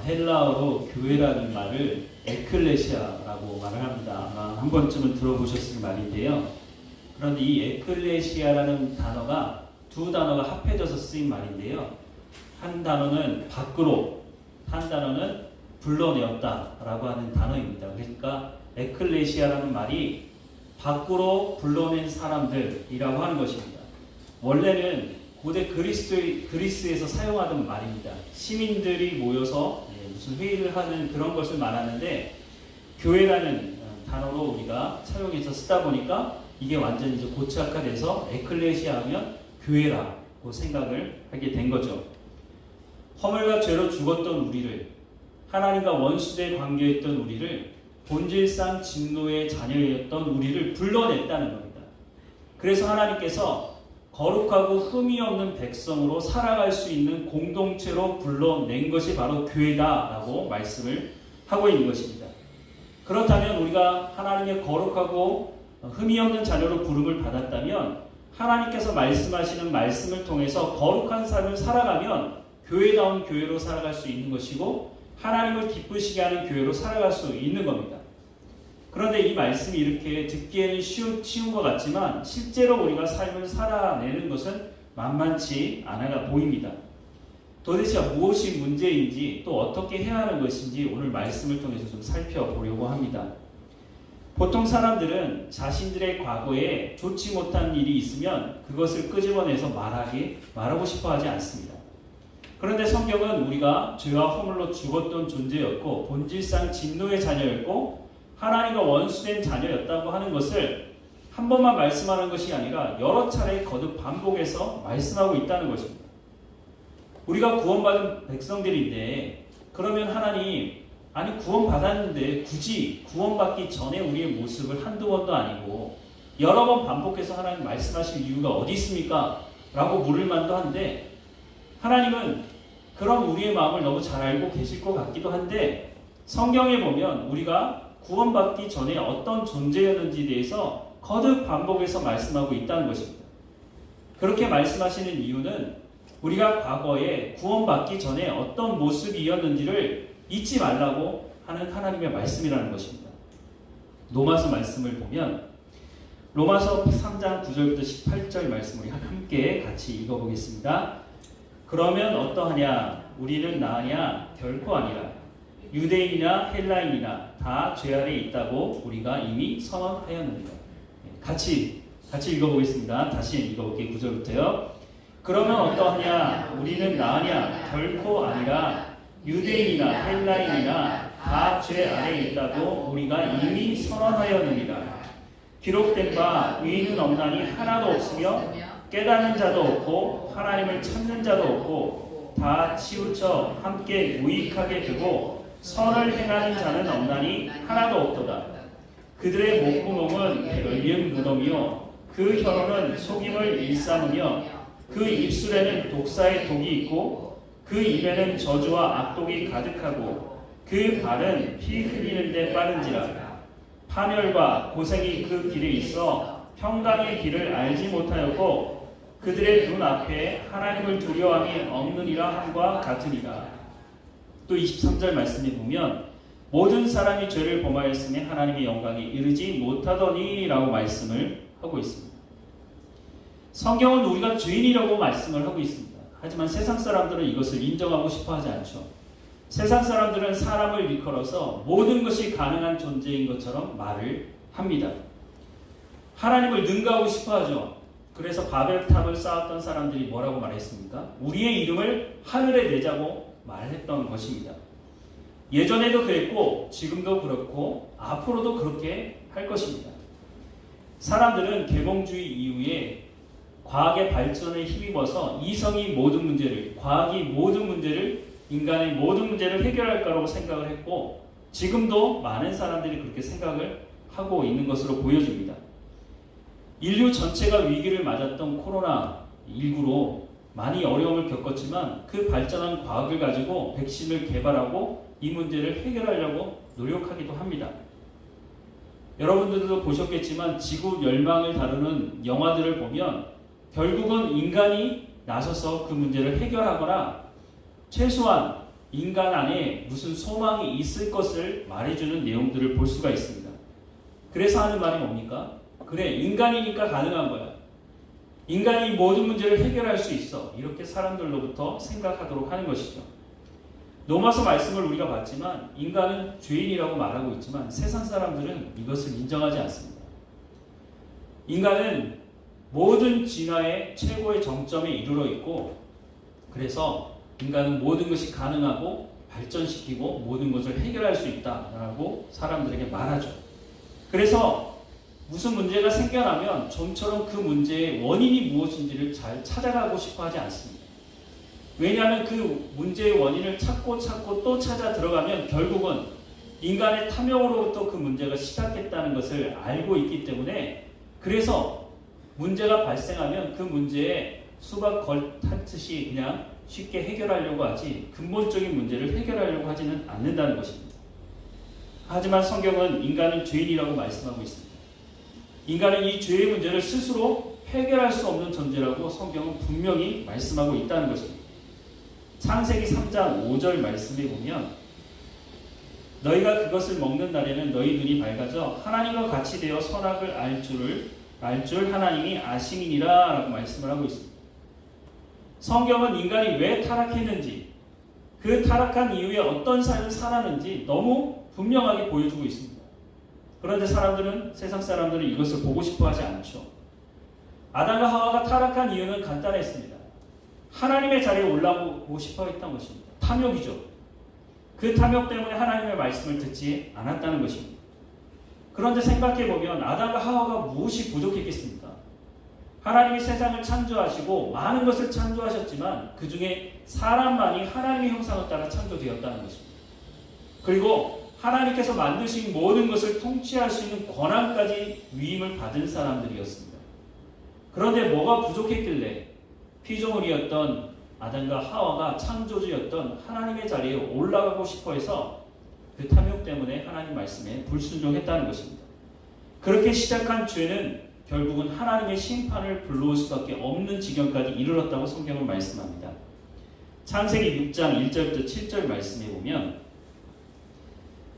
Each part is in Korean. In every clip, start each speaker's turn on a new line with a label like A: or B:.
A: 헬라어로 교회라는 말을 에클레시아라고 말을 합니다. 아마 한 번쯤은 들어보셨을 말인데요. 그런데 이 에클레시아라는 단어가 두 단어가 합해져서 쓰인 말인데요. 한 단어는 밖으로, 한 단어는 불러내었다라고 하는 단어입니다. 그러니까 에클레시아라는 말이 밖으로 불러낸 사람들이라고 하는 것입니다. 원래는 고대 그리스에서 사용하던 말입니다. 시민들이 모여서 무슨 회의를 하는 그런 것을 말하는데 교회라는 단어로 우리가 차용해서 쓰다 보니까 이게 완전히 이제 고착화돼서 에클레시아 하면 교회라고 생각을 하게 된 거죠. 허물과 죄로 죽었던 우리를, 하나님과 원수된 관계였던 우리를, 본질상 진노의 자녀였던 우리를 불러냈다는 겁니다. 그래서 하나님께서 거룩하고 흠이 없는 백성으로 살아갈 수 있는 공동체로 불러낸 것이 바로 교회다라고 말씀을 하고 있는 것입니다. 그렇다면 우리가 하나님의 거룩하고 흠이 없는 자녀로 부름을 받았다면 하나님께서 말씀하시는 말씀을 통해서 거룩한 삶을 살아가면 교회다운 교회로 살아갈 수 있는 것이고 하나님을 기쁘시게 하는 교회로 살아갈 수 있는 겁니다. 그런데 이 말씀이 이렇게 듣기에는 쉬운 것 같지만 실제로 우리가 삶을 살아내는 것은 만만치 않아 보입니다. 도대체 무엇이 문제인지 또 어떻게 해야 하는 것인지 오늘 말씀을 통해서 좀 살펴보려고 합니다. 보통 사람들은 자신들의 과거에 좋지 못한 일이 있으면 그것을 끄집어내서 말하고 싶어 하지 않습니다. 그런데 성경은 우리가 죄와 허물로 죽었던 존재였고 본질상 진노의 자녀였고 하나님과 원수된 자녀였다고 하는 것을 한 번만 말씀하는 것이 아니라 여러 차례 거듭 반복해서 말씀하고 있다는 것입니다. 우리가 구원받은 백성들인데 그러면 하나님, 아니 구원받았는데 굳이 구원받기 전에 우리의 모습을 한두 번도 아니고 여러 번 반복해서 하나님 말씀하실 이유가 어디 있습니까? 라고 물을 만도 한데 하나님은 그런 우리의 마음을 너무 잘 알고 계실 것 같기도 한데 성경에 보면 우리가 구원받기 전에 어떤 존재였는지에 대해서 거듭 반복해서 말씀하고 있다는 것입니다. 그렇게 말씀하시는 이유는 우리가 과거에 구원받기 전에 어떤 모습이었는지를 잊지 말라고 하는 하나님의 말씀이라는 것입니다. 로마서 말씀을 보면 로마서 3장 9절부터 18절 말씀 우리 함께 같이 읽어보겠습니다. 그러면 어떠하냐? 우리는 나으냐? 결코 아니라. 유대인이나 헬라인이나 다 죄 아래 있다고 우리가 이미 선언하였느니라. 같이 읽어보겠습니다. 다시 읽어볼게요. 9절부터요. 그러면 어떠하냐? 우리는 나으냐? 결코 아니라. 유대인이나 헬라인이나 다 죄 아래 있다고 우리가 이미 선언하였느니라. 기록된 바 의인은 없나니 하나도 없으며 깨닫는 자도 없고 하나님을 찾는 자도 없고 다 치우쳐 함께 무익하게 되고 선을 행하는 자는 없나니 하나도 없도다. 그들의 목구멍은 열린 무덤이요 그 혀로는 속임을 일삼으며 그 입술에는 독사의 독이 있고 그 입에는 저주와 악독이 가득하고 그 발은 피 흘리는 데 빠른지라. 파멸과 고생이 그 길에 있어 평강의 길을 알지 못하였고 그들의 눈앞에 하나님을 두려워함이 없느니라 함과 같으니라. 또 23절 말씀에 보면 모든 사람이 죄를 범하였으니 하나님의 영광에 이르지 못하더니 라고 말씀을 하고 있습니다. 성경은 우리가 죄인이라고 말씀을 하고 있습니다. 하지만 세상 사람들은 이것을 인정하고 싶어 하지 않죠. 세상 사람들은 사람을 일컬어서 모든 것이 가능한 존재인 것처럼 말을 합니다. 하나님을 능가하고 싶어 하죠. 그래서 바벨탑을 쌓았던 사람들이 뭐라고 말했습니까? 우리의 이름을 하늘에 내자고 말했던 것입니다. 예전에도 그랬고 지금도 그렇고 앞으로도 그렇게 할 것입니다. 사람들은 계몽주의 이후에 과학의 발전에 힘입어서 이성이 모든 문제를, 과학이 모든 문제를, 인간의 모든 문제를 해결할 거라고 생각을 했고 지금도 많은 사람들이 그렇게 생각을 하고 있는 것으로 보여집니다. 인류 전체가 위기를 맞았던 코로나19로 많이 어려움을 겪었지만 그 발전한 과학을 가지고 백신을 개발하고 이 문제를 해결하려고 노력하기도 합니다. 여러분들도 보셨겠지만 지구 멸망을 다루는 영화들을 보면 결국은 인간이 나서서 그 문제를 해결하거나 최소한 인간 안에 무슨 소망이 있을 것을 말해주는 내용들을 볼 수가 있습니다. 그래서 하는 말이 뭡니까? 그래, 인간이니까 가능한 거야. 인간이 모든 문제를 해결할 수 있어. 이렇게 사람들로부터 생각하도록 하는 것이죠. 로마서 말씀을 우리가 봤지만 인간은 죄인이라고 말하고 있지만 세상 사람들은 이것을 인정하지 않습니다. 인간은 모든 진화의 최고의 정점에 이르러 있고, 그래서 인간은 모든 것이 가능하고 발전시키고 모든 것을 해결할 수 있다라고 사람들에게 말하죠. 그래서 무슨 문제가 생겨나면 좀처럼 그 문제의 원인이 무엇인지를 잘 찾아가고 싶어 하지 않습니다. 왜냐하면 그 문제의 원인을 찾고 또 찾아 들어가면 결국은 인간의 탐욕으로부터 그 문제가 시작했다는 것을 알고 있기 때문에, 그래서 문제가 발생하면 그 문제에 수박 걸 탔듯이 그냥 쉽게 해결하려고 하지 근본적인 문제를 해결하려고 하지는 않는다는 것입니다. 하지만 성경은 인간은 죄인이라고 말씀하고 있습니다. 인간은 이 죄의 문제를 스스로 해결할 수 없는 존재라고 성경은 분명히 말씀하고 있다는 것입니다. 창세기 3장 5절 말씀에 보면 너희가 그것을 먹는 날에는 너희 눈이 밝아져 하나님과 같이 되어 선악을 알 줄 하나님이 아심이니라 라고 말씀을 하고 있습니다. 성경은 인간이 왜 타락했는지, 그 타락한 이후에 어떤 삶을 살았는지 너무 분명하게 보여주고 있습니다. 그런데 세상 사람들은 이것을 보고 싶어 하지 않죠. 아담과 하와가 타락한 이유는 간단했습니다. 하나님의 자리에 올라오고 싶어 했던 것입니다. 탐욕이죠. 그 탐욕 때문에 하나님의 말씀을 듣지 않았다는 것입니다. 그런데 생각해보면 아담과 하와가 무엇이 부족했겠습니까? 하나님이 세상을 창조하시고 많은 것을 창조하셨지만 그 중에 사람만이 하나님의 형상을 따라 창조되었다는 것입니다. 그리고 하나님께서 만드신 모든 것을 통치할 수 있는 권한까지 위임을 받은 사람들이었습니다. 그런데 뭐가 부족했길래 피조물이었던 아담과 하와가 창조주였던 하나님의 자리에 올라가고 싶어해서 그 탐욕 때문에 하나님 말씀에 불순종했다는 것입니다. 그렇게 시작한 죄는 결국은 하나님의 심판을 불러올 수밖에 없는 지경까지 이르렀다고 성경은 말씀합니다. 창세기 6장 1절부터 7절 말씀에 보면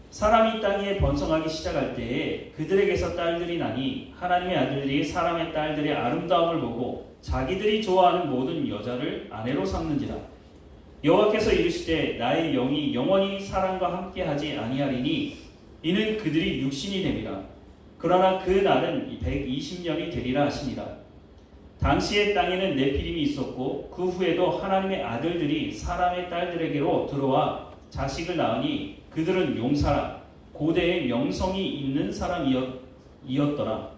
A: 사람이 땅에 번성하기 시작할 때에 그들에게서 딸들이 나니 하나님의 아들들이 사람의 딸들의 아름다움을 보고 자기들이 좋아하는 모든 여자를 아내로 삼는지라. 여호와께서 이르시되 나의 영이 영원히 사람과 함께하지 아니하리니 이는 그들이 육신이 됨이라. 그러나 그 날은 120년이 되리라 하시니라. 당시의 땅에는 네피림이 있었고 그 후에도 하나님의 아들들이 사람의 딸들에게로 들어와 자식을 낳으니 그들은 용사라 고대의 명성이 있는 사람이었더라.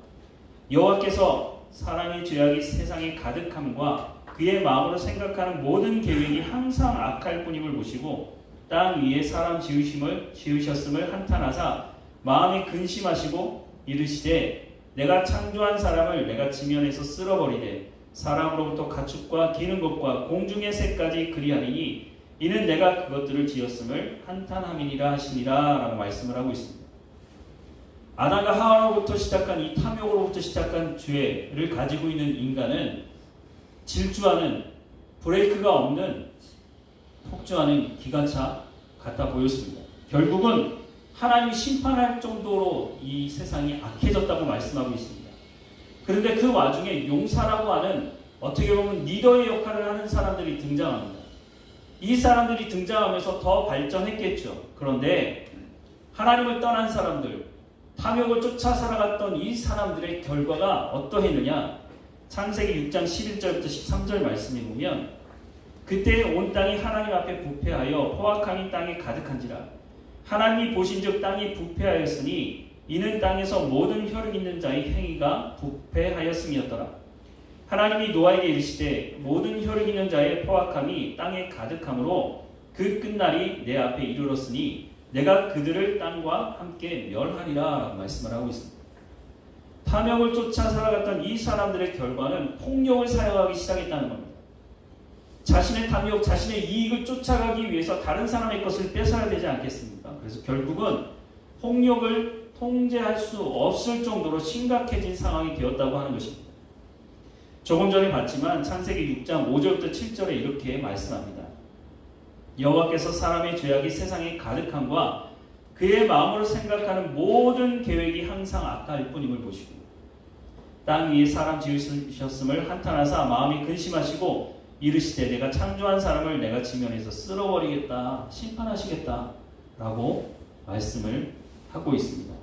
A: 여호와께서 사람의 죄악이 세상에 가득함과 그의 마음으로 생각하는 모든 계획이 항상 악할 뿐임을 보시고 땅 위에 사람 지으셨음을 한탄하사 마음에 근심하시고 이르시되 내가 창조한 사람을 내가 지면에서 쓸어버리되 사람으로부터 가축과 기는 것과 공중의 새까지 그리하리니 이는 내가 그것들을 지었음을 한탄함이니라 하시니라 라고 말씀을 하고 있습니다. 아담과 하와로부터 시작한 이 탐욕으로부터 시작한 죄를 가지고 있는 인간은 질주하는 브레이크가 없는 폭주하는 기관차 같아 보였습니다. 결국은 하나님이 심판할 정도로 이 세상이 악해졌다고 말씀하고 있습니다. 그런데 그 와중에 용사라고 하는 어떻게 보면 리더의 역할을 하는 사람들이 등장합니다. 이 사람들이 등장하면서 더 발전했겠죠. 그런데 하나님을 떠난 사람들, 탐욕을 쫓아 살아갔던 이 사람들의 결과가 어떠했느냐? 창세기 6장 11절부터 13절 말씀에 보면 그때 온 땅이 하나님 앞에 부패하여 포악함이 땅에 가득한지라. 하나님이 보신즉 땅이 부패하였으니 이는 땅에서 모든 혈육 있는 자의 행위가 부패하였음이었더라. 하나님이 노아에게 이르시되 모든 혈육 있는 자의 포악함이 땅에 가득함으로 그 끝날이 내 앞에 이르렀으니 내가 그들을 땅과 함께 멸하리라 라고 말씀을 하고 있습니다. 탐욕을 쫓아 살아갔던 이 사람들의 결과는 폭력을 사용하기 시작했다는 겁니다. 자신의 탐욕, 자신의 이익을 쫓아가기 위해서 다른 사람의 것을 뺏어야 되지 않겠습니까? 그래서 결국은 폭력을 통제할 수 없을 정도로 심각해진 상황이 되었다고 하는 것입니다. 조금 전에 봤지만 창세기 6장 5절부터 7절에 이렇게 말씀합니다. 여호와께서 사람의 죄악이 세상에 가득함과 그의 마음으로 생각하는 모든 계획이 항상 악할 뿐임을 보시고 땅 위에 사람 지으셨음을 한탄하사 마음이 근심하시고 이르시되 내가 창조한 사람을 내가 지면에서 쓸어버리겠다, 심판하시겠다 라고 말씀을 하고 있습니다.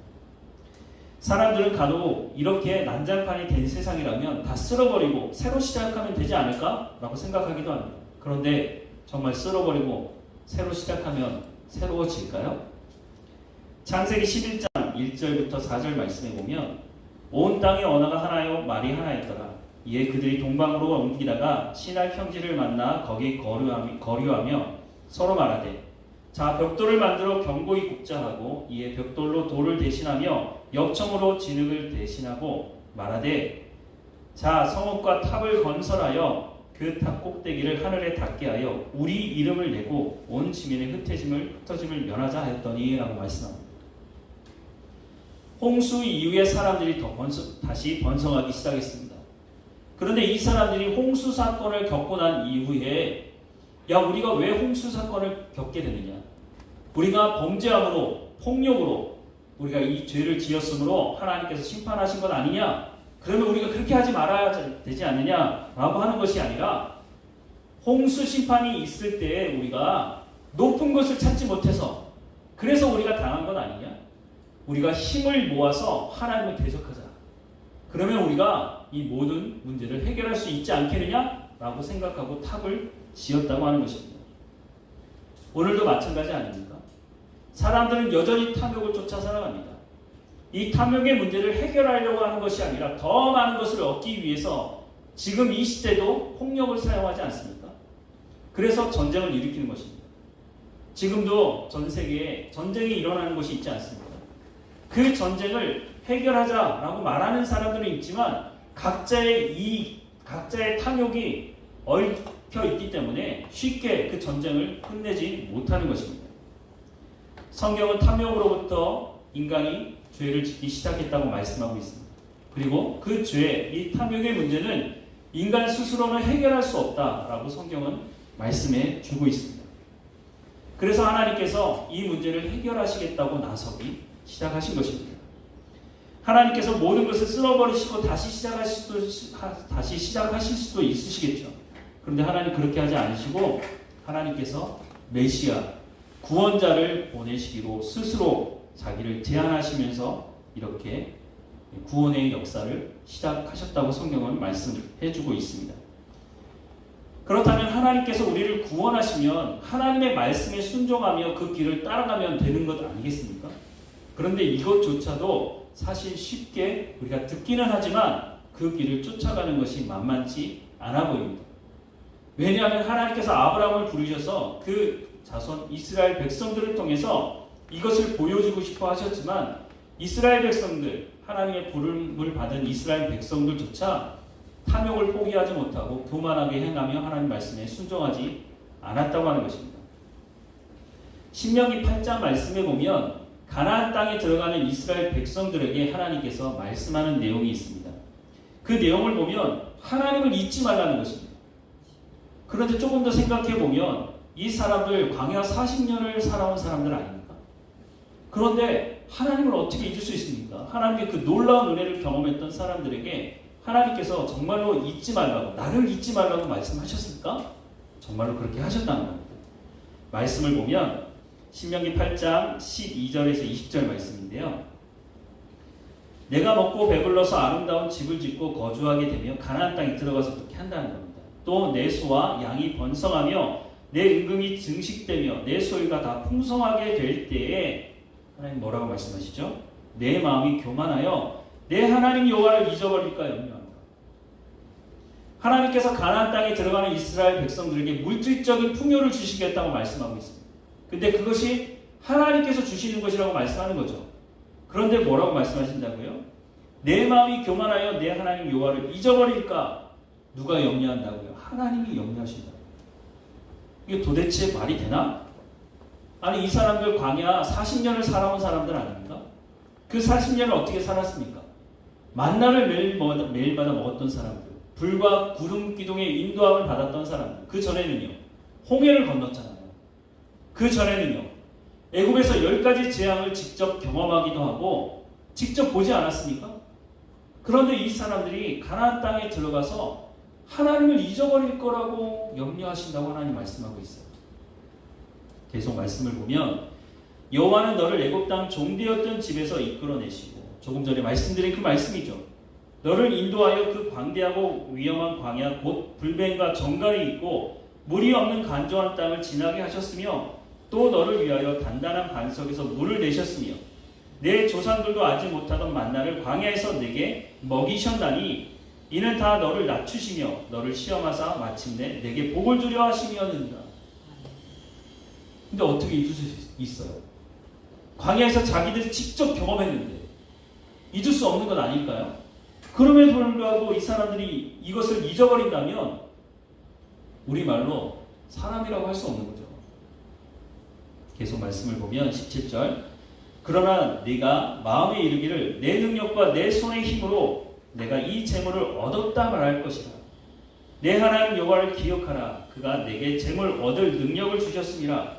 A: 사람들은 간혹 이렇게 난장판이 된 세상이라면 다 쓸어버리고 새로 시작하면 되지 않을까? 라고 생각하기도 합니다. 그런데 정말 쓸어버리고 새로 시작하면 새로워질까요? 창세기 11장 1절부터 4절 말씀에 보면 온 땅의 언어가 하나요 말이 하나였더라. 이에 그들이 동방으로 옮기다가 시날 평지를 만나 거기 거류하며 서로 말하되 자 벽돌을 만들어 견고히 굽자 하고 이에 벽돌로 돌을 대신하며 역청으로 진흙을 대신하고 말하되 자 성읍과 탑을 건설하여 그 탑 꼭대기를 하늘에 닿게 하여 우리 이름을 내고 온 지면의 흩어짐을 면하자 하였더니 라고 말씀합니다. 홍수 이후에 사람들이 다시 번성하기 시작했습니다. 그런데 이 사람들이 홍수 사건을 겪고 난 이후에 우리가 왜 홍수 사건을 겪게 되느냐? 우리가 범죄함으로 폭력으로 우리가 이 죄를 지었으므로 하나님께서 심판하신 것 아니냐? 그러면 우리가 그렇게 하지 말아야 되지 않느냐라고 하는 것이 아니라 홍수 심판이 있을 때 우리가 높은 것을 찾지 못해서 그래서 우리가 당한 건 아니냐? 우리가 힘을 모아서 하나님을 대적하자. 그러면 우리가 이 모든 문제를 해결할 수 있지 않겠느냐라고 생각하고 탑을 지었다고 하는 것입니다. 오늘도 마찬가지 아닙니까? 사람들은 여전히 탐욕을 쫓아 살아갑니다. 이 탐욕의 문제를 해결하려고 하는 것이 아니라 더 많은 것을 얻기 위해서 지금 이 시대도 폭력을 사용하지 않습니까? 그래서 전쟁을 일으키는 것입니다. 지금도 전 세계에 전쟁이 일어나는 곳이 있지 않습니까? 그 전쟁을 해결하자라고 말하는 사람들은 있지만 각자의 탐욕이 얽혀 있기 때문에 쉽게 그 전쟁을 끝내지 못하는 것입니다. 성경은 탐욕으로부터 인간이 죄를 짓기 시작했다고 말씀하고 있습니다. 그리고 그 죄, 이 탐욕의 문제는 인간 스스로는 해결할 수 없다라고 성경은 말씀해 주고 있습니다. 그래서 하나님께서 이 문제를 해결하시겠다고 나서기 시작하신 것입니다. 하나님께서 모든 것을 쓸어버리시고 다시 시작하실 수도 있으시겠죠. 그런데 하나님 그렇게 하지 않으시고 하나님께서 메시아, 구원자를 보내시기로 스스로 자기를 제안하시면서 이렇게 구원의 역사를 시작하셨다고 성경은 말씀해주고 있습니다. 그렇다면 하나님께서 우리를 구원하시면 하나님의 말씀에 순종하며 그 길을 따라가면 되는 것 아니겠습니까? 그런데 이것조차도 사실 쉽게 우리가 듣기는 하지만 그 길을 쫓아가는 것이 만만치 않아 보입니다. 왜냐하면 하나님께서 아브라함을 부르셔서 그 자손 이스라엘 백성들을 통해서 이것을 보여주고 싶어 하셨지만 이스라엘 백성들, 하나님의 부름을 받은 이스라엘 백성들조차 탐욕을 포기하지 못하고 교만하게 행하며 하나님 말씀에 순종하지 않았다고 하는 것입니다. 신명기 8장 말씀에 보면 가나안 땅에 들어가는 이스라엘 백성들에게 하나님께서 말씀하는 내용이 있습니다. 그 내용을 보면 하나님을 잊지 말라는 것입니다. 그런데 조금 더 생각해 보면 이 사람들 광야 40년을 살아온 사람들 아닙니까? 그런데 하나님을 어떻게 잊을 수 있습니까? 하나님의 그 놀라운 은혜를 경험했던 사람들에게 하나님께서 정말로 잊지 말라고, 나를 잊지 말라고 말씀하셨습니까? 정말로 그렇게 하셨다는 겁니다. 말씀을 보면 신명기 8장 12절에서 20절 말씀인데요. 내가 먹고 배불러서 아름다운 집을 짓고 거주하게 되며 가나안 땅에 들어가서 그렇게 한다는 겁니다. 또 내 소와 양이 번성하며 내 임금이 증식되며 내 소유가 다 풍성하게 될 때에 하나님 뭐라고 말씀하시죠? 내 마음이 교만하여 내 하나님 여호와를 잊어버릴까 염려한다. 하나님께서 가나안 땅에 들어가는 이스라엘 백성들에게 물질적인 풍요를 주시겠다고 말씀하고 있습니다. 근데 그것이 하나님께서 주시는 것이라고 말씀하는 거죠. 그런데 뭐라고 말씀하신다고요? 내 마음이 교만하여 내 하나님 여호와를 잊어버릴까 누가 염려한다고요? 하나님이 염려하신다. 이게 도대체 말이 되나? 아니 이 사람들 광야 40년을 살아온 사람들 아닙니까? 그 40년을 어떻게 살았습니까? 만나를 매일마다 먹었던 사람들, 불과 구름 기둥의 인도함을 받았던 사람들, 그 전에는요 홍해를 건넜잖아요. 그 전에는요, 애굽에서 10가지 재앙을 직접 경험하기도 하고 직접 보지 않았습니까? 그런데 이 사람들이 가나안 땅에 들어가서 하나님을 잊어버릴 거라고 염려하신다고 하나님 말씀하고 있어요. 계속 말씀을 보면 여호와는 너를 애굽 땅 종되었던 집에서 이끌어내시고, 조금 전에 말씀드린 그 말씀이죠. 너를 인도하여 그 광대하고 위험한 광야 곧 불뱀과 정갈이 있고 물이 없는 간조한 땅을 지나게 하셨으며, 또 너를 위하여 단단한 반석에서 물을 내셨으며 내 조상들도 알지 못하던 만나를 광야에서 내게 먹이셨나니 이는 다 너를 낮추시며 너를 시험하사 마침내 내게 복을 주려 하심이었느니라. 근데 어떻게 잊을 수 있어요? 광야에서 자기들이 직접 경험했는데 잊을 수 없는 건 아닐까요? 그럼에도 불구하고 이 사람들이 이것을 잊어버린다면 우리말로 사람이라고 할 수 없는 거죠. 계속 말씀을 보면 17절, 그러나 네가 마음에 이르기를 내 능력과 내 손의 힘으로 내가 이 재물을 얻었다 말할 것이라. 내 하나님 여호와를 기억하라. 그가 내게 재물 얻을 능력을 주셨음이라.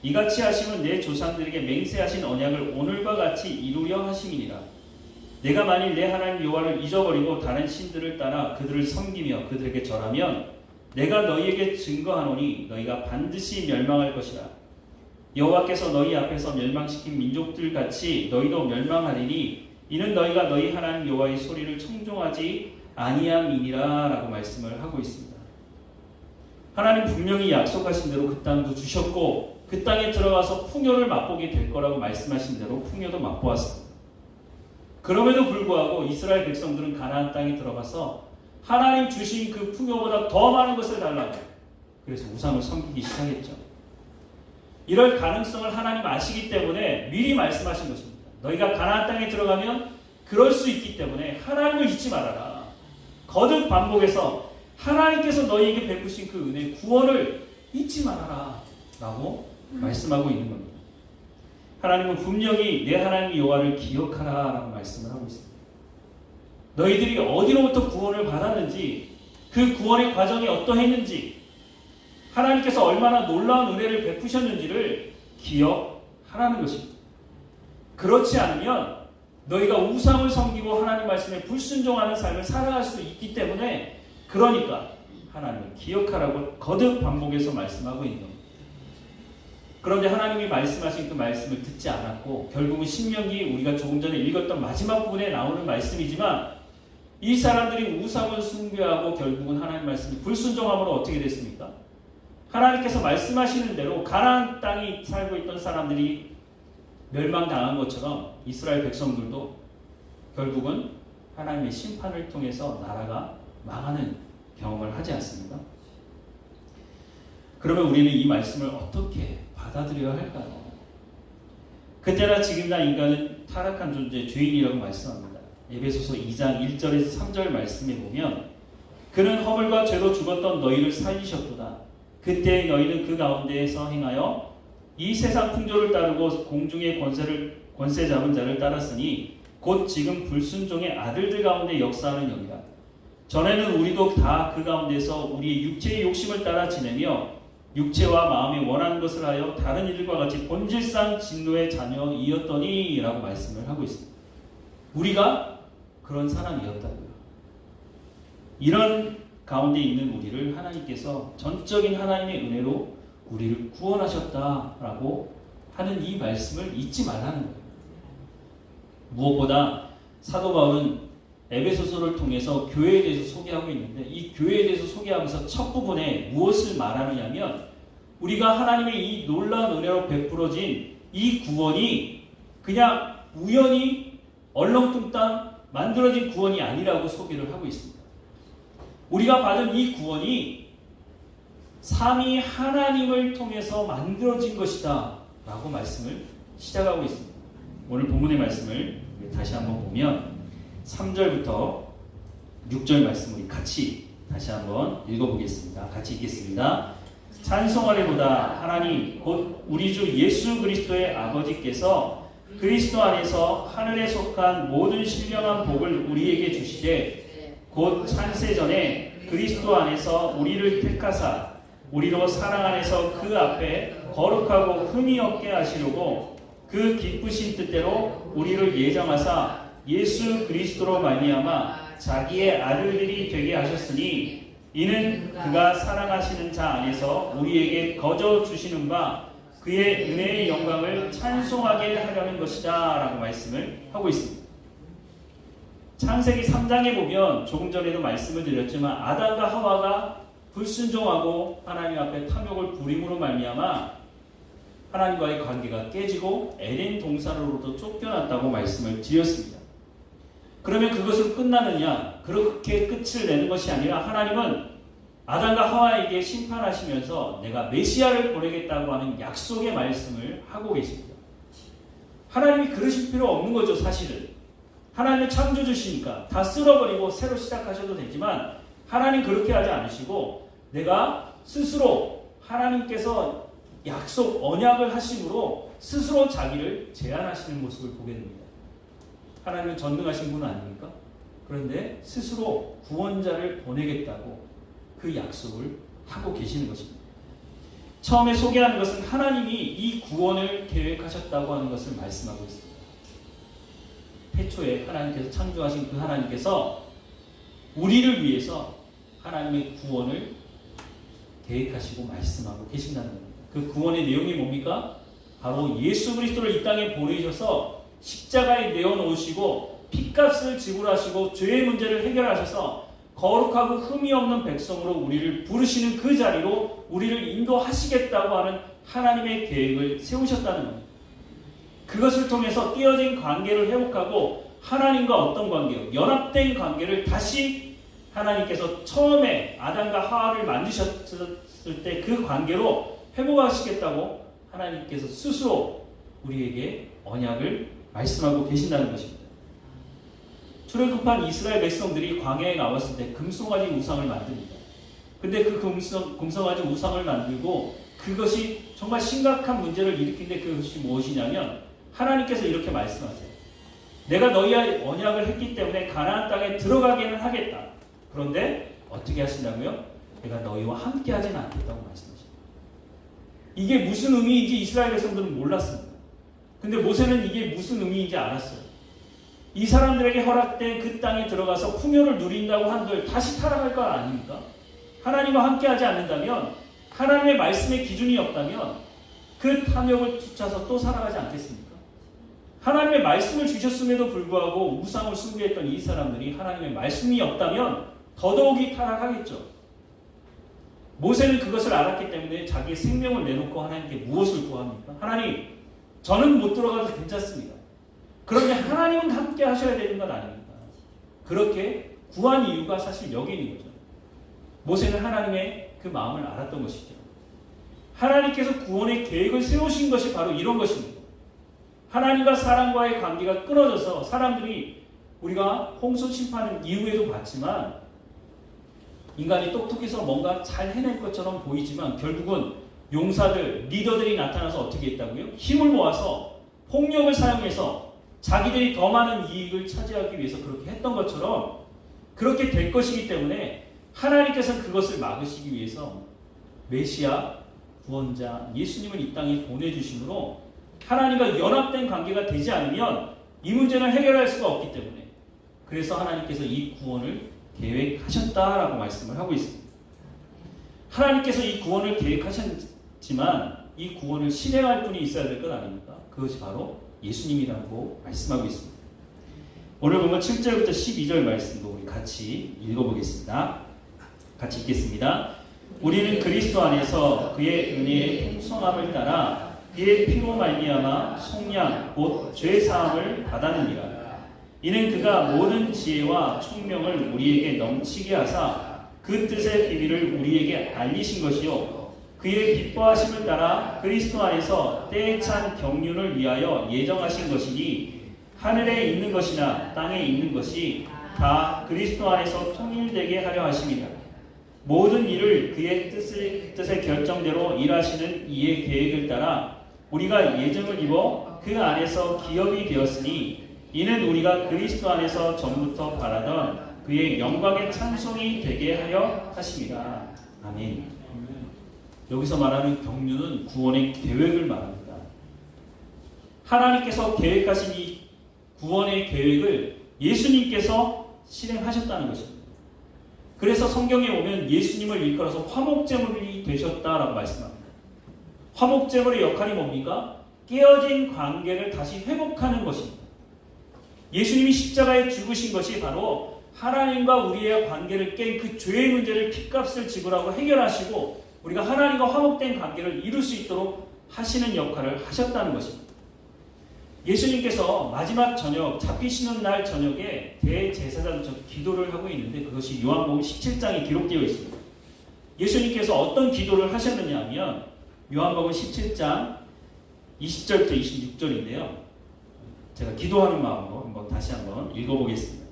A: 이같이 하심은 내 조상들에게 맹세하신 언약을 오늘과 같이 이루려 하심이니라. 내가 만일 내 하나님 여호와를 잊어버리고 다른 신들을 따라 그들을 섬기며 그들에게 절하면 내가 너희에게 증거하노니 너희가 반드시 멸망할 것이라. 여호와께서 너희 앞에서 멸망시킨 민족들 같이 너희도 멸망하리니 이는 너희가 너희 하나님 여호와의 소리를 청종하지 아니함이니라 라고 말씀을 하고 있습니다. 하나님 분명히 약속하신 대로 그 땅도 주셨고 그 땅에 들어가서 풍요를 맛보게 될 거라고 말씀하신 대로 풍요도 맛보았습니다. 그럼에도 불구하고 이스라엘 백성들은 가나안 땅에 들어가서 하나님 주신 그 풍요보다 더 많은 것을 달라고, 그래서 우상을 섬기기 시작했죠. 이럴 가능성을 하나님 아시기 때문에 미리 말씀하신 것입니다. 너희가 가나안 땅에 들어가면 그럴 수 있기 때문에 하나님을 잊지 말아라. 거듭 반복해서 하나님께서 너희에게 베푸신 그 은혜, 구원을 잊지 말아라 라고 말씀하고 있는 겁니다. 하나님은 분명히 내 하나님 여호와를 기억하라 라고 말씀을 하고 있습니다. 너희들이 어디로부터 구원을 받았는지, 그 구원의 과정이 어떠했는지, 하나님께서 얼마나 놀라운 은혜를 베푸셨는지를 기억하라는 것입니다. 그렇지 않으면 너희가 우상을 섬기고 하나님 말씀에 불순종하는 삶을 살아갈 수 있기 때문에, 그러니까 하나님을 기억하라고 거듭 반복해서 말씀하고 있는 겁니다. 그런데 하나님이 말씀하신 그 말씀을 듣지 않았고 결국은 신명기, 우리가 조금 전에 읽었던 마지막 부분에 나오는 말씀이지만, 이 사람들이 우상을 숭배하고 결국은 하나님 말씀이 불순종함으로 어떻게 됐습니까? 하나님께서 말씀하시는 대로 가나안 땅에 살고 있던 사람들이 멸망당한 것처럼 이스라엘 백성들도 결국은 하나님의 심판을 통해서 나라가 망하는 경험을 하지 않습니까? 그러면 우리는 이 말씀을 어떻게 받아들여야 할까요? 그때나 지금이나 인간은 타락한 존재, 죄인이라고 말씀합니다. 에베소서 2장 1절에서 3절 말씀에 보면, 그는 허물과 죄로 죽었던 너희를 살리셨도다. 그때 너희는 그 가운데에서 행하여 이 세상 풍조를 따르고 공중의 권세 잡은 자를 따랐으니 곧 지금 불순종의 아들들 가운데 역사하는 영이라. 전에는 우리도 다 그 가운데서 우리의 육체의 욕심을 따라 지내며 육체와 마음이 원하는 것을 하여 다른 이들과 같이 본질상 진노의 자녀이었더니 라고 말씀을 하고 있습니다. 우리가 그런 사람이었다고요. 이런 가운데 있는 우리를 하나님께서 전적인 하나님의 은혜로 우리를 구원하셨다라고 하는 이 말씀을 잊지 말라는 거예요. 무엇보다 사도 바울은 에베소서를 통해서 교회에 대해서 소개하고 있는데, 이 교회에 대해서 소개하면서 첫 부분에 무엇을 말하느냐면, 우리가 하나님의 이 놀라운 은혜로 베풀어진 이 구원이 그냥 우연히 얼렁뚱땅 만들어진 구원이 아니라고 소개를 하고 있습니다. 우리가 받은 이 구원이 삼위 하나님을 통해서 만들어진 것이다 라고 말씀을 시작하고 있습니다. 오늘 본문의 말씀을 다시 한번 보면 3절부터 6절 말씀 우리 같이 다시 한번 읽어보겠습니다. 같이 읽겠습니다. 찬송하리보다 하나님 곧 우리 주 예수 그리스도의 아버지께서 그리스도 안에서 하늘에 속한 모든 신령한 복을 우리에게 주시되, 곧 창세전에 그리스도 안에서 우리를 택하사 우리로 사랑 안에서 그 앞에 거룩하고 흠이 없게 하시려고 그 기쁘신 뜻대로 우리를 예정하사 예수 그리스도로 말미암아 자기의 아들들이 되게 하셨으니 이는 그가 사랑하시는 자 안에서 우리에게 거저 주시는 바 그의 은혜의 영광을 찬송하게 하려는 것이다 라고 말씀을 하고 있습니다. 창세기 3장에 보면 조금 전에도 말씀을 드렸지만 아담과 하와가 불순종하고 하나님 앞에 탐욕을 부림으로 말미암아 하나님과의 관계가 깨지고 에덴 동산으로부터 쫓겨났다고 말씀을 드렸습니다. 그러면 그것으로 끝나느냐? 그렇게 끝을 내는 것이 아니라 하나님은 아담과 하와에게 심판하시면서 내가 메시아를 보내겠다고 하는 약속의 말씀을 하고 계십니다. 하나님이 그러실 필요 없는 거죠, 사실은. 하나님은 창조주시니까 다 쓸어버리고 새로 시작하셔도 되지만 하나님 그렇게 하지 않으시고 내가 스스로 하나님께서 약속, 언약을 하심으로 스스로 자기를 제한하시는 모습을 보게 됩니다. 하나님은 전능하신 분 아닙니까? 그런데 스스로 구원자를 보내겠다고 그 약속을 하고 계시는 것입니다. 처음에 소개하는 것은 하나님이 이 구원을 계획하셨다고 하는 것을 말씀하고 있습니다. 태초에 하나님께서 창조하신 그 하나님께서 우리를 위해서 하나님의 구원을 계획하시고 말씀하고 계신다는 겁니다. 그 구원의 내용이 뭡니까? 바로 예수 그리스도를 이 땅에 보내셔서 십자가에 내어놓으시고 핏값을 지불하시고 죄의 문제를 해결하셔서 거룩하고 흠이 없는 백성으로 우리를 부르시는 그 자리로 우리를 인도하시겠다고 하는 하나님의 계획을 세우셨다는 겁니다. 그것을 통해서 띄어진 관계를 회복하고 하나님과 어떤 관계요? 연합된 관계를 다시 하나님께서 처음에 아담과 하와를 만드셨을 때 그 관계로 회복하시겠다고 하나님께서 스스로 우리에게 언약을 말씀하고 계신다는 것입니다. 출애굽한 이스라엘 백성들이 광야에 나왔을 때 금송아지 우상을 만듭니다. 근데 그 금송아지 우상을 만들고 그것이 정말 심각한 문제를 일으키는데 그것이 무엇이냐면 하나님께서 이렇게 말씀하세요. 내가 너희와 언약을 했기 때문에 가나안 땅에 들어가게는 하겠다. 그런데 어떻게 하신다고요? 내가 너희와 함께 하지는 않겠다고 말씀하십니다. 이게 무슨 의미인지 이스라엘 백성들은 몰랐습니다. 근데 모세는 이게 무슨 의미인지 알았어요. 이 사람들에게 허락된 그 땅에 들어가서 풍요를 누린다고 한들 다시 타락할 거 아닙니까? 하나님과 함께 하지 않는다면, 하나님의 말씀의 기준이 없다면 그 탐욕을 쫓아서 또 살아가지 않겠습니까? 하나님의 말씀을 주셨음에도 불구하고 우상을 숭배했던 이 사람들이 하나님의 말씀이 없다면 더더욱이 타락하겠죠. 모세는 그것을 알았기 때문에 자기의 생명을 내놓고 하나님께 무엇을 구합니까? 하나님, 저는 못 들어가도 괜찮습니다. 그런데 하나님은 함께 하셔야 되는 건 아닙니까? 그렇게 구한 이유가 사실 여기 있는 거죠. 모세는 하나님의 그 마음을 알았던 것이죠. 하나님께서 구원의 계획을 세우신 것이 바로 이런 것입니다. 하나님과 사람과의 관계가 끊어져서 사람들이 우리가 홍수 심판 이후에도 봤지만 인간이 똑똑해서 뭔가 잘 해낼 것처럼 보이지만 결국은 용사들, 리더들이 나타나서 어떻게 했다고요? 힘을 모아서 폭력을 사용해서 자기들이 더 많은 이익을 차지하기 위해서 그렇게 했던 것처럼 그렇게 될 것이기 때문에 하나님께서는 그것을 막으시기 위해서 메시아, 구원자, 예수님을 이 땅에 보내주심으로 하나님과 연합된 관계가 되지 않으면 이 문제는 해결할 수가 없기 때문에 그래서 하나님께서 이 구원을 계획하셨다라고 말씀을 하고 있습니다. 하나님께서 이 구원을 계획하셨지만 이 구원을 실행할 분이 있어야 될 것 아닙니까? 그것이 바로 예수님이라고 말씀하고 있습니다. 오늘 보면 7절부터 12절 말씀도 우리 같이 읽어보겠습니다. 같이 읽겠습니다. 우리는 그리스도 안에서 그의 은혜의 풍성함을 따라 그의 피로 말미암아 속량 곧 죄사함을 받았느니라. 이는 그가 모든 지혜와 총명을 우리에게 넘치게 하사 그 뜻의 비밀을 우리에게 알리신 것이요 그의 기뻐하심을 따라 그리스도 안에서 때에 찬 경륜을 위하여 예정하신 것이니 하늘에 있는 것이나 땅에 있는 것이 다 그리스도 안에서 통일되게 하려 하심이다. 모든 일을 그의 뜻의 결정대로 일하시는 이의 계획을 따라 우리가 예정을 입어 그 안에서 기업이 되었으니 이는 우리가 그리스도 안에서 전부터 바라던 그의 영광의 찬송이 되게 하려 하심이다. 아멘. 여기서 말하는 경륜은 구원의 계획을 말합니다. 하나님께서 계획하신 이 구원의 계획을 예수님께서 실행하셨다는 것입니다. 그래서 성경에 보면 예수님을 일컬어서 화목제물이 되셨다라고 말씀합니다. 화목제물의 역할이 뭡니까? 깨어진 관계를 다시 회복하는 것입니다. 예수님이 십자가에 죽으신 것이 바로 하나님과 우리의 관계를 깬 그 죄의 문제를 핏값을 지불하고 해결하시고 우리가 하나님과 화목된 관계를 이룰 수 있도록 하시는 역할을 하셨다는 것입니다. 예수님께서 마지막 저녁, 잡히시는 날 저녁에 대제사장적 기도를 하고 있는데 그것이 요한복음 17장에 기록되어 있습니다. 예수님께서 어떤 기도를 하셨느냐 하면 요한복음 17장 20절부터 26절인데요. 제가 기도하는 마음으로 다시 한번 읽어보겠습니다.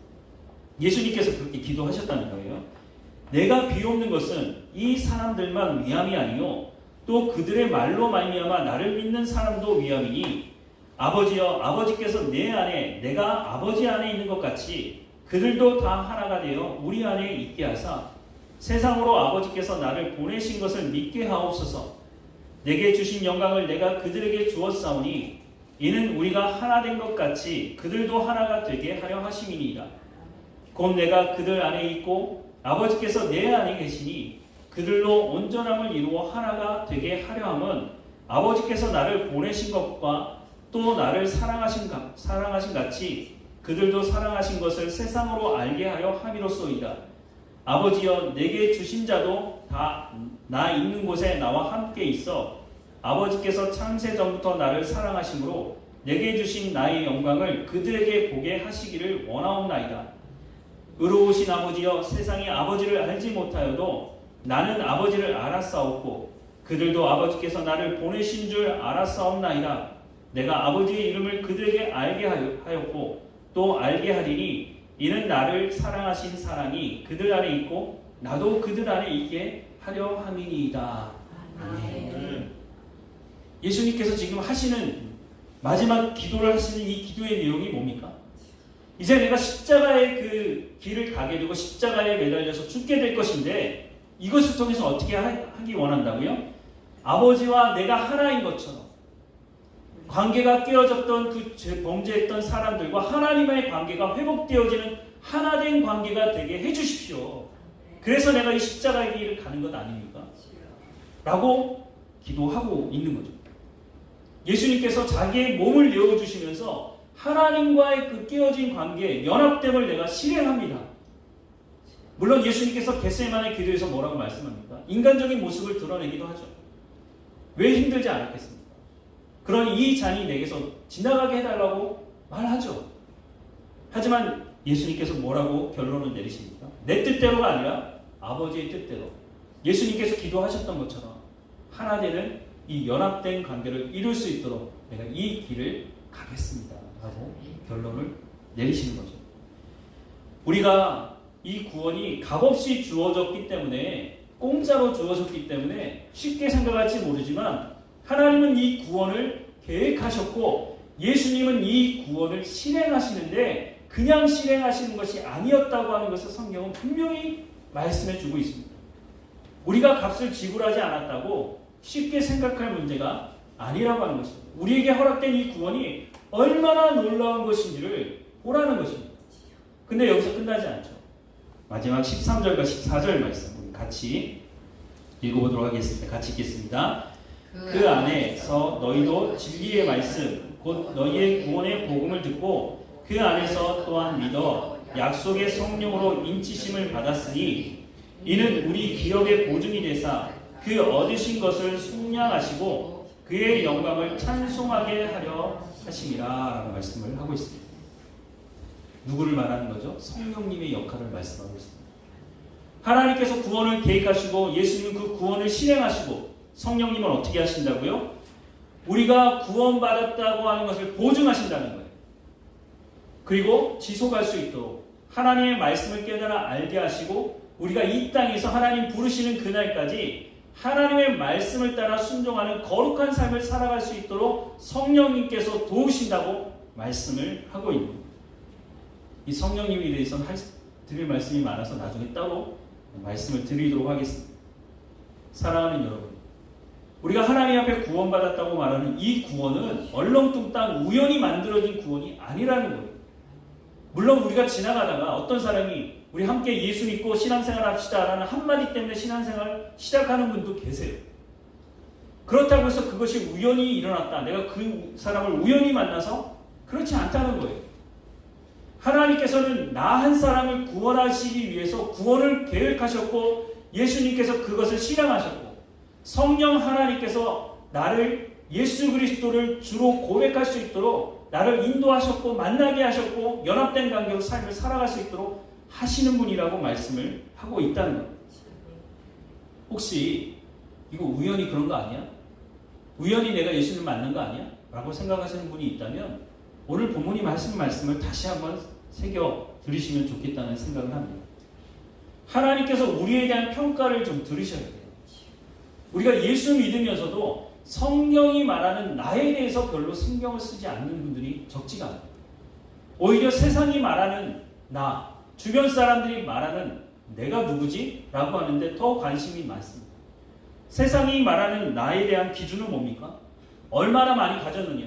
A: 예수님께서 그렇게 기도하셨다는 거예요. 내가 비옵는 것은 이 사람들만 위함이 아니요 또 그들의 말로 말미암아 나를 믿는 사람도 위함이니 아버지여 아버지께서 내 안에 내가 아버지 안에 있는 것 같이 그들도 다 하나가 되어 우리 안에 있게 하사 세상으로 아버지께서 나를 보내신 것을 믿게 하옵소서. 내게 주신 영광을 내가 그들에게 주었사오니 이는 우리가 하나 된 것 같이 그들도 하나가 되게 하려 하심이니이다. 곧 내가 그들 안에 있고 아버지께서 내 안에 계시니 그들로 온전함을 이루어 하나가 되게 하려 함은 아버지께서 나를 보내신 것과 또 나를 사랑하신 같이 그들도 사랑하신 것을 세상으로 알게 하려 함이로소이다. 아버지여 내게 주신 자도 다 나 있는 곳에 나와 함께 있어 아버지께서 창세 전부터 나를 사랑하심으로 내게 주신 나의 영광을 그들에게 보게 하시기를 원하옵나이다. 의로우신 아버지여 세상이 아버지를 알지 못하여도 나는 아버지를 알았사옵고 그들도 아버지께서 나를 보내신 줄 알았사옵나이다. 내가 아버지의 이름을 그들에게 알게 하였고 또 알게 하리니 이는 나를 사랑하신 사랑이 그들 안에 있고 나도 그들 안에 있게 하려 함이니이다. 아멘. 예수님께서 지금 하시는 마지막 기도를 하시는 이 기도의 내용이 뭡니까? 이제 내가 십자가의 그 길을 가게 되고 십자가에 매달려서 죽게 될 것인데 이것을 통해서 어떻게 하기 원한다고요? 아버지와 내가 하나인 것처럼 관계가 깨어졌던 그 범죄했던 사람들과 하나님의 관계가 회복되어지는 하나된 관계가 되게 해주십시오. 그래서 내가 이 십자가의 길을 가는 것 아닙니까? 라고 기도하고 있는 거죠. 예수님께서 자기의 몸을 내어주시면서 하나님과의 그 깨어진 관계, 연합됨을 내가 실행합니다. 물론 예수님께서 겟세마네 기도에서 뭐라고 말씀합니까? 인간적인 모습을 드러내기도 하죠. 왜 힘들지 않았겠습니까? 그러니 이 잔이 내게서 지나가게 해달라고 말하죠. 하지만 예수님께서 뭐라고 결론을 내리십니까? 내 뜻대로가 아니라 아버지의 뜻대로 예수님께서 기도하셨던 것처럼 하나 되는 이 연합된 관계를 이룰 수 있도록 내가 이 길을 가겠습니다 라고 결론을 내리시는 거죠. 우리가 이 구원이 값없이 주어졌기 때문에 공짜로 주어졌기 때문에 쉽게 생각할지 모르지만 하나님은 이 구원을 계획하셨고 예수님은 이 구원을 실행하시는데 그냥 실행하시는 것이 아니었다고 하는 것을 성경은 분명히 말씀해 주고 있습니다. 우리가 값을 지불하지 않았다고 쉽게 생각할 문제가 아니라고 하는 것입니다. 우리에게 허락된 이 구원이 얼마나 놀라운 것인지를 보라는 것입니다. 근데 여기서 끝나지 않죠. 마지막 13절과 14절 말씀 우리 같이 읽어보도록 하겠습니다. 같이 읽겠습니다. 그 안에서 너희도 진리의 말씀 곧 너희의 구원의 복음을 듣고 그 안에서 또한 믿어 약속의 성령으로 인치심을 받았으니 이는 우리 기업의 보증이 되사 그 얻으신 것을 속량하시고 그의 영광을 찬송하게 하려 하심이라 라고 말씀을 하고 있습니다. 누구를 말하는 거죠? 성령님의 역할을 말씀하고 있습니다. 하나님께서 구원을 계획하시고 예수님은 그 구원을 실행하시고 성령님은 어떻게 하신다고요? 우리가 구원받았다고 하는 것을 보증하신다는 거예요. 그리고 지속할 수 있도록 하나님의 말씀을 깨달아 알게 하시고 우리가 이 땅에서 하나님 부르시는 그날까지 하나님의 말씀을 따라 순종하는 거룩한 삶을 살아갈 수 있도록 성령님께서 도우신다고 말씀을 하고 있는 거예요. 이 성령님에 대해서는 드릴 말씀이 많아서 나중에 따로 말씀을 드리도록 하겠습니다. 사랑하는 여러분, 우리가 하나님 앞에 구원받았다고 말하는 이 구원은 얼렁뚱땅 우연히 만들어진 구원이 아니라는 거예요. 물론 우리가 지나가다가 어떤 사람이 우리 함께 예수 믿고 신앙생활 합시다 라는 한마디 때문에 신앙생활 시작하는 분도 계세요. 그렇다고 해서 그것이 우연히 일어났다, 내가 그 사람을 우연히 만나서, 그렇지 않다는 거예요. 하나님께서는 나 한 사람을 구원하시기 위해서 구원을 계획하셨고, 예수님께서 그것을 실행하셨고, 성령 하나님께서 나를, 예수 그리스도를 주로 고백할 수 있도록 나를 인도하셨고 만나게 하셨고 연합된 관계로 삶을 살아갈 수 있도록 하시는 분이라고 말씀을 하고 있다는 겁니다. 혹시 이거 우연히 그런 거 아니야? 우연히 내가 예수님을 만난 거 아니야? 라고 생각하시는 분이 있다면 오늘 본문이 말씀을 다시 한번 새겨 들으시면 좋겠다는 생각을 합니다. 하나님께서 우리에 대한 평가를 좀 들으셔야 돼요. 우리가 예수 믿으면서도 성령이 말하는 나에 대해서 별로 신경을 쓰지 않는 분들이 적지가 않아요. 오히려 세상이 말하는 나, 주변 사람들이 말하는 내가 누구지? 라고 하는데 더 관심이 많습니다. 세상이 말하는 나에 대한 기준은 뭡니까? 얼마나 많이 가졌느냐?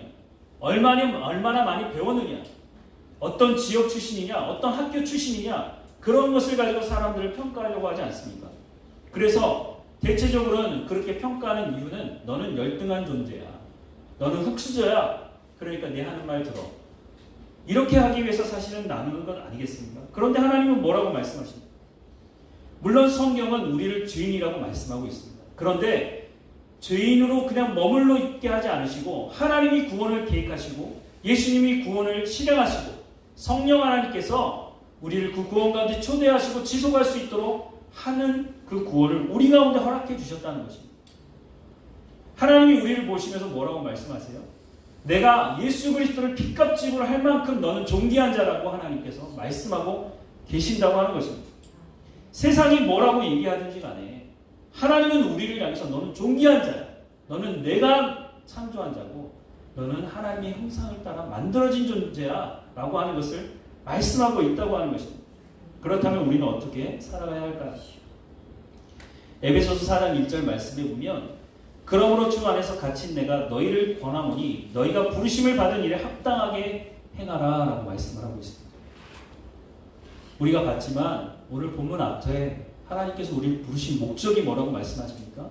A: 얼마나 많이 배웠느냐? 어떤 지역 출신이냐? 어떤 학교 출신이냐? 그런 것을 가지고 사람들을 평가하려고 하지 않습니까? 그래서 대체적으로는 그렇게 평가하는 이유는 너는 열등한 존재야. 너는 흙수저야. 그러니까 내 하는 말 들어. 이렇게 하기 위해서 사실은 나누는 건 아니겠습니까? 그런데 하나님은 뭐라고 말씀하십니까? 물론 성경은 우리를 죄인이라고 말씀하고 있습니다. 그런데 죄인으로 그냥 머물러 있게 하지 않으시고 하나님이 구원을 계획하시고 예수님이 구원을 실행하시고 성령 하나님께서 우리를 그 구원 가운데 초대하시고 지속할 수 있도록 하는 그 구원을 우리 가운데 허락해 주셨다는 것입니다. 하나님이 우리를 보시면서 뭐라고 말씀하세요? 내가 예수 그리스도를 핏값집으로 할 만큼 너는 존귀한 자라고 하나님께서 말씀하고 계신다고 하는 것입니다. 세상이 뭐라고 얘기하든지 간에 하나님은 우리를 향해서 너는 존귀한 자야. 너는 내가 창조한 자고 너는 하나님의 형상을 따라 만들어진 존재야 라고 하는 것을 말씀하고 있다고 하는 것입니다. 그렇다면 우리는 어떻게 살아가야 할까요? 에베소서 4장 1절 말씀에 보면 그러므로 주 안에서 갇힌 내가 너희를 권하노니 너희가 부르심을 받은 일에 합당하게 행하라 라고 말씀을 하고 있습니다. 우리가 봤지만 오늘 본문 앞에 하나님께서 우리를 부르신 목적이 뭐라고 말씀하십니까?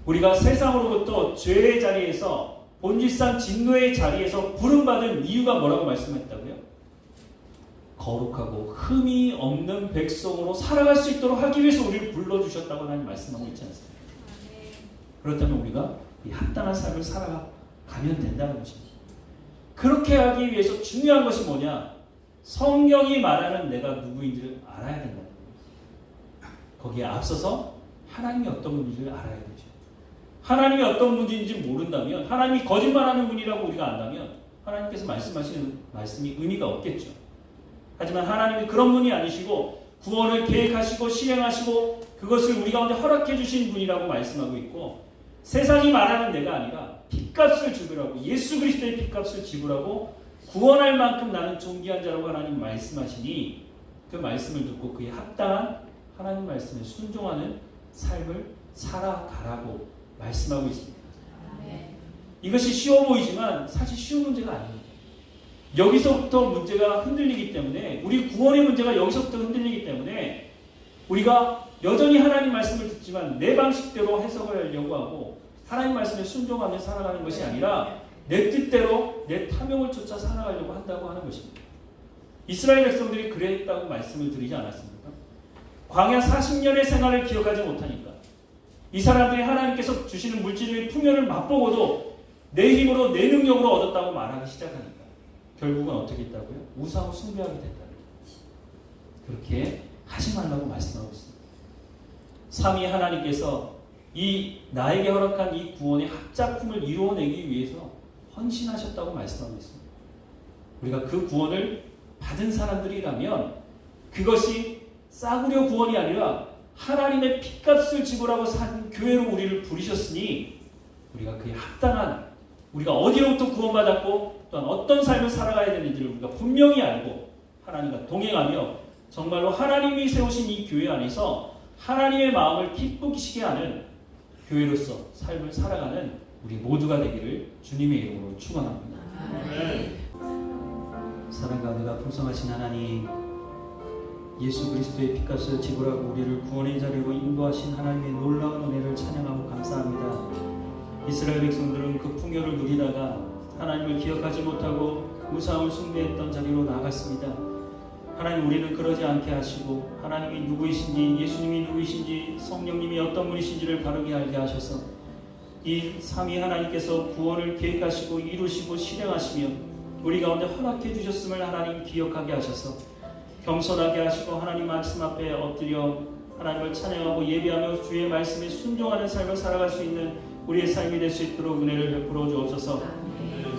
A: 우리가 세상으로부터 죄의 자리에서 본질상 진노의 자리에서 부름받은 이유가 뭐라고 말씀했다고요? 거룩하고 흠이 없는 백성으로 살아갈 수 있도록 하기 위해서 우리를 불러주셨다고 하나님 말씀하고 있지 않습니까? 그렇다면 우리가 이 합당한 삶을 살아가면 된다는 것입니다. 그렇게 하기 위해서 중요한 것이 뭐냐? 성경이 말하는 내가 누구인지를 알아야 된다는 거예요. 거기에 앞서서 하나님이 어떤 분인지를 알아야 되죠. 하나님이 어떤 분인지 모른다면, 하나님이 거짓말하는 분이라고 우리가 안다면 하나님께서 말씀하시는 말씀이 의미가 없겠죠. 하지만 하나님이 그런 분이 아니시고 구원을 계획하시고 실행하시고 그것을 우리 가운데 허락해 주신 분이라고 말씀하고 있고, 세상이 말하는 내가 아니라 핏값을 지불하고 예수 그리스도의 핏값을 지불하고 구원할 만큼 나는 존귀한 자라고 하나님 말씀하시니 그 말씀을 듣고 그에 합당한 하나님 말씀에 순종하는 삶을 살아가라고 말씀하고 있습니다. 이것이 쉬워 보이지만 사실 쉬운 문제가 아닙니다. 여기서부터 문제가 흔들리기 때문에, 우리 구원의 문제가 여기서부터 흔들리기 때문에 우리가 여전히 하나님 말씀을 듣지만 내 방식대로 해석을 하려고 하고 하나님 말씀에 순종하며 살아가는 것이 아니라 내 뜻대로 내 탐욕을 쫓아 살아가려고 한다고 하는 것입니다. 이스라엘 백성들이 그랬다고 말씀을 드리지 않았습니까? 광야 40년의 생활을 기억하지 못하니까, 이 사람들이 하나님께서 주시는 물질의 풍요를 맛보고도 내 힘으로 내 능력으로 얻었다고 말하기 시작하니까 결국은 어떻게 했다고요? 우상 숭배하게 됐다는 거예요. 그렇게 하지 말라고 말씀하고 있습니다. 삼위 하나님께서 이 나에게 허락한 이 구원의 합작품을 이루어내기 위해서 헌신하셨다고 말씀하고 있습니다. 우리가 그 구원을 받은 사람들이라면 그것이 싸구려 구원이 아니라 하나님의 핏값을 지불하고 산 교회로 우리를 부르셨으니 우리가 그에 합당한, 우리가 어디로부터 구원받았고 또한 어떤 삶을 살아가야 되는지를 우리가 분명히 알고 하나님과 동행하며 정말로 하나님이 세우신 이 교회 안에서 하나님의 마음을 기쁘시게 하는 교회로서 삶을 살아가는 우리 모두가 되기를 주님의 이름으로 축원합니다. 사랑과 은혜가 풍성하신 하나님, 예수 그리스도의 피값을 지불하고 우리를 구원의 자리로 인도하신 하나님의 놀라운 은혜를 찬양하고 감사합니다. 이스라엘 백성들은 그 풍요를 누리다가 하나님을 기억하지 못하고 우상을 숭배했던 자리로 나아갔습니다. 하나님, 우리는 그러지 않게 하시고 하나님이 누구이신지, 예수님이 누구이신지, 성령님이 어떤 분이신지를 바르게 알게 하셔서 이 삼위 하나님께서 구원을 계획하시고 이루시고 실행하시며 우리 가운데 허락해 주셨음을 하나님 기억하게 하셔서 겸손하게 하시고 하나님 말씀 앞에 엎드려 하나님을 찬양하고 예배하며 주의 말씀에 순종하는 삶을 살아갈 수 있는 우리의 삶이 될 수 있도록 은혜를 베풀어 주옵소서.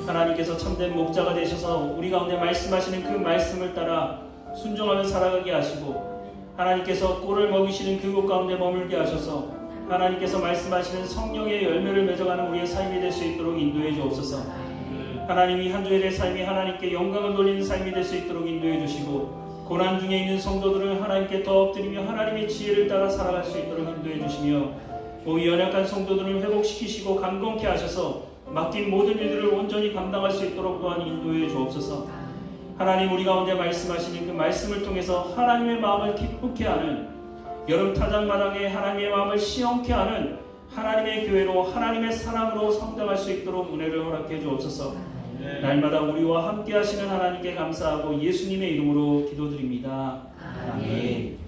A: 하나님께서 참된 목자가 되셔서 우리 가운데 말씀하시는 그 말씀을 따라 순종하며 살아가게 하시고 하나님께서 꼴을 먹이시는 그곳 가운데 머물게 하셔서 하나님께서 말씀하시는 성령의 열매를 맺어가는 우리의 삶이 될 수 있도록 인도해 주옵소서. 하나님이 한 주일의 삶이 하나님께 영광을 돌리는 삶이 될 수 있도록 인도해 주시고 고난 중에 있는 성도들을 하나님께 더 엎드리며 하나님의 지혜를 따라 살아갈 수 있도록 인도해 주시며 몸이 연약한 성도들을 회복시키시고 강건케 하셔서 맡긴 모든 일들을 온전히 감당할 수 있도록 또한 인도해 주옵소서. 하나님, 우리 가운데 말씀하시는 그 말씀을 통해서 하나님의 마음을 기쁘게 하는, 여름 타작마당에 하나님의 마음을 시원케 하는 하나님의 교회로, 하나님의 사랑으로 성장할 수 있도록 은혜를 허락해 주옵소서. 날마다 우리와 함께 하시는 하나님께 감사하고 예수님의 이름으로 기도드립니다. 아멘.